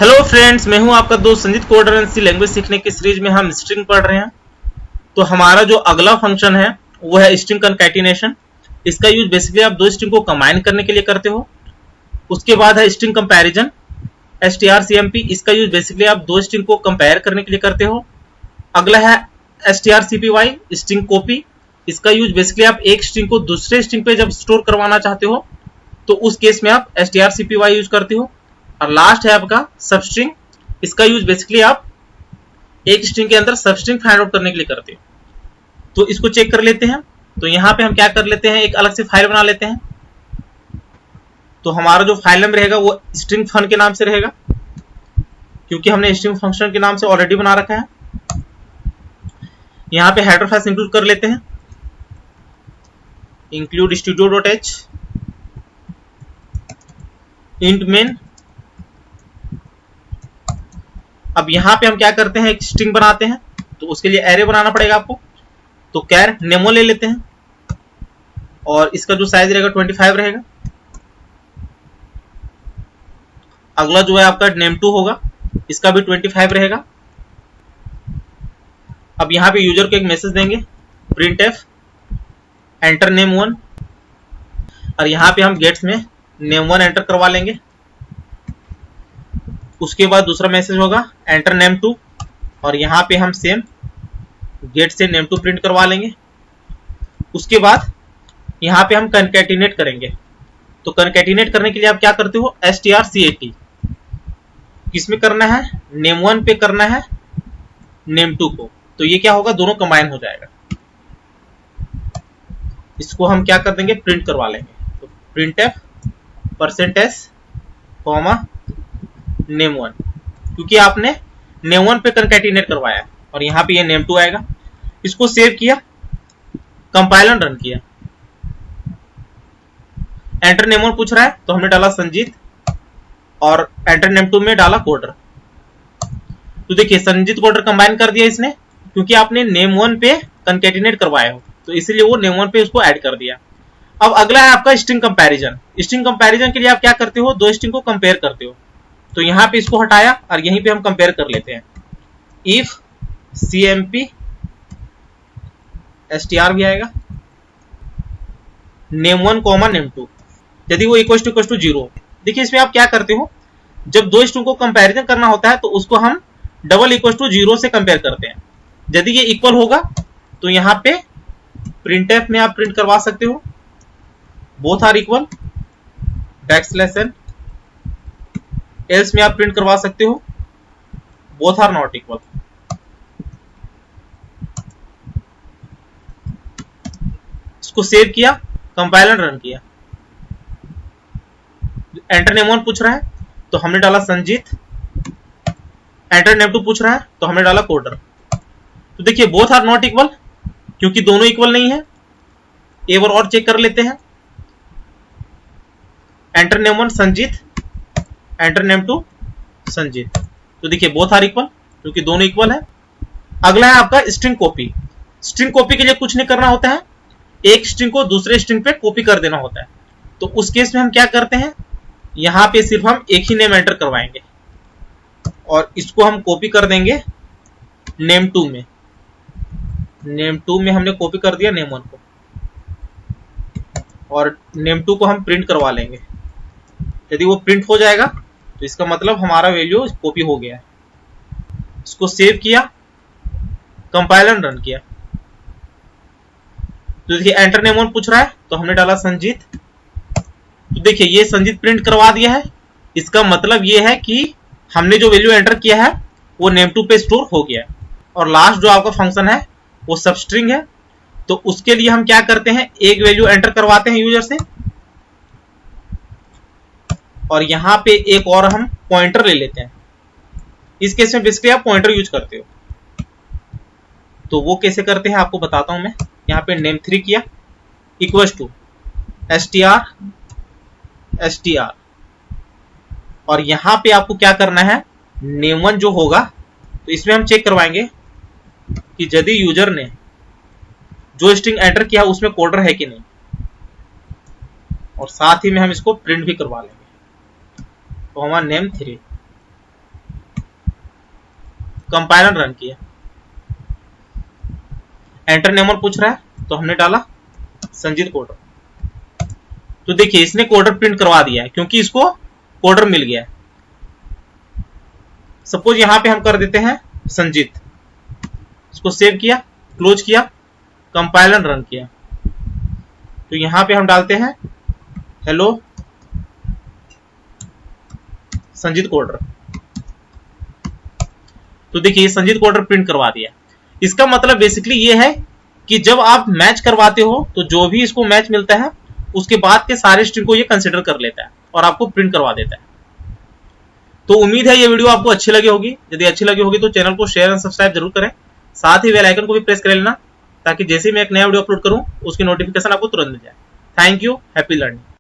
Hello friends, मैं हूं आपका दोस्त संजीत। कोडर एनसी लैंग्वेज सीखने की सीरीज में हम स्ट्रिंग पढ़ रहे हैं। तो हमारा जो अगला फंक्शन है वो है स्ट्रिंग कंकैटिनेशन। इसका यूज बेसिकली आप दो स्ट्रिंग को कंबाइन करने के लिए करते हो। उसके बाद है स्ट्रिंग कंपैरिजन, strcmp। इसका यूज बेसिकली आप दो स्ट्रिंग को कंपेयर करने के लिए करते हो। अगला है strcpy, स्ट्रिंग कॉपी। इसका यूज बेसिकली आप एक स्ट्रिंग को दूसरे स्ट्रिंग पे जब स्टोर करवाना चाहते हो तो उस केस में आप strcpy यूज करते हो। और लास्ट है आपका सबस्ट्रिंग। इसका यूज बेसिकली आप एक स्ट्रिंग के अंदर सबस्ट्रिंग फाइंड आउट करने के लिए करते हो। तो इसको चेक कर लेते हैं। तो यहां पे हम क्या कर लेते हैं, एक अलग से फाइल बना लेते हैं। तो हमारा जो फाइल नेम रहेगा वो स्ट्रिंग फन के नाम से रहेगा, क्योंकि हमने स्ट्रिंग फंक्शन के नाम से ऑलरेडी बना रखा है। यहां पे हेडर फाइल्स इंक्लूड कर लेते हैं, इंक्लूड studio.h, इंट मेन। अब यहां पे हम क्या करते हैं, एक स्ट्रिंग बनाते हैं। तो उसके लिए एरे बनाना पड़ेगा आपको। तो कैर नेमो ले लेते हैं और इसका जो साइज रहेगा 25 रहेगा। अगला जो है आपका name2 होगा, इसका भी 25 रहेगा। अब यहां पे यूजर को एक मैसेज देंगे, printf एंटर name1। और यहां पे हम गेट्स में name1 एंटर करवा लेंगे। उसके बाद दूसरा मैसेज होगा एंटर name2, और यहां पे हम सेम गेट से name2 प्रिंट करवा लेंगे। उसके बाद यहां पे हम कंकैटिनेट करेंगे। तो कंकैटिनेट करने के लिए आप क्या करते हो, strcat। किसमें करना है, name1 पे करना है name2 को। तो ये क्या होगा, दोनों कंबाइन हो जाएगा। इसको हम क्या कर देंगे, प्रिंट करवा लेंगे। तो printf %s, name1, क्योंकि आपने name1 पे कंकैटिनेट करवाया और यहां पे ये name2 आएगा। इसको सेव किया, कंपाइलर रन किया, एंटर name1 पूछ रहा है तो हमने डाला संजीत, और एंटर name2 में डाला कोडर। तो देखिए संजीत कोडर कंबाइन कर दिया इसने, क्योंकि आपने name1 पे कंकैटिनेट करवाया हो, तो इसलिए वो name1 पे उसको ऐड कर दिया। अब अगला है आपका स्ट्रिंग कंपैरिजन। स्ट्रिंग कंपैरिजन के लिए आप क्या करते हो, दो स्ट्रिंग को कंपेयर करते हो। तो यहां पे इसको हटाया और यहीं पे हम कंपेयर कर लेते हैं। इफ cmp str भी आएगा, name1 name2, यदि वो इक्वल टू 0। देखिए इसमें आप क्या करते हो, जब दो स्ट्रिंग को कंपैरिजन करना होता है तो उसको हम डबल इक्वल टू 0 से कंपेयर करते हैं। यदि ये इक्वल होगा तो यहां पे printf में आप प्रिंट करवा सकते हो both are equal, backslash n। Else में आप प्रिंट करवा सकते हो बोथ आर नॉट इक्वल। इसको सेव किया, कंपाइलर रन किया, एंटर name1 पूछ रहा है तो हमने डाला संजीत, एंटर name2 पूछ रहा है तो हमने डाला कोडर। तो देखिए बोथ आर नॉट इक्वल, क्योंकि दोनों इक्वल नहीं है। एक बार और चेक कर लेते हैं, enter name1 Sanjeet, enter name2 Sanjeet. तो देखिए बोथ आर इक्वल, क्योंकि दोनों इक्वल है। अगला है आपका स्ट्रिंग कॉपी। स्ट्रिंग कॉपी के लिए कुछ नहीं करना होता है, एक स्ट्रिंग को दूसरे स्ट्रिंग पे कॉपी कर देना होता है। तो उस केस में हम क्या करते हैं, यहां पे सिर्फ हम एक ही नेम एंटर करवाएंगे और इसको हम कॉपी कर देंगे name2 में। name2 में हमने कॉपी कर दिया name1 को, और name2 को हम प्रिंट करवा लेंगे। यदि वो प्रिंट हो जाएगा तो इसका मतलब हमारा वैल्यू कॉपी हो गया है। इसको सेव किया, कंपाइलर रन किया। तो देखिए एंटर name1 पूछ रहा है तो हमने डाला संजीत। तो देखिए ये संजीत प्रिंट करवा दिया है। इसका मतलब ये है कि हमने जो वैल्यू एंटर किया है वो name2 पे स्टोर हो गया है। और लास्ट जो आपका फंक्शन है वो सबस्ट्रिंग है। तो उसके लिए हम क्या करते हैं, एक वैल्यू एंटर करवाते हैं यूजर से, और यहां पे एक और हम पॉइंटर ले लेते हैं। इस केस में बेसिकली आप पॉइंटर यूज करते हो। तो वो कैसे करते हैं आपको बताता हूं मैं। यहां पे name3 किया, इक्वल टू str, और यहां पे आपको क्या करना है, name1 जो होगा तो इसमें हम चेक करवाएंगे कि यदि यूजर ने जो स्ट्रिंग एंटर किया उसमें कोडर है कि नहीं, और साथ ही में हम इसको प्रिंट भी करवा लेंगे। तो हमारा name3 कंपाइलर रन किया, एंटर नेम पूछ रहा है तो हमने डाला संजीत कोडर। तो देखिए इसने कोडर प्रिंट करवा दिया है क्योंकि इसको कोडर मिल गया है। सपोज यहां पे हम कर देते हैं संजीत, इसको सेव किया, क्लोज किया, कंपाइलर रन किया, तो यहां पे हम डालते हैं हेलो संजीत कोडर। तो देखिए संजीत कोडर प्रिंट करवा दिया। इसका मतलब बेसिकली ये है कि जब आप मैच करवाते हो तो जो भी इसको मैच मिलता है उसके बाद के सारे स्ट्रिंग को ये कंसिडर कर लेता है और आपको प्रिंट करवा देता है। तो उम्मीद है ये वीडियो आपको अच्छी लगी होगी। यदि अच्छी लगी होगी तो चैनल को शेयर एंड सब्सक्राइब जरूर करें, साथ ही बेल आइकन को भी प्रेस कर लेना ताकि जैसे ही मैं एक नया वीडियो अपलोड करूं उसकी नोटिफिकेशन आपको तुरंत मिल जाए। Thank you, happy learning.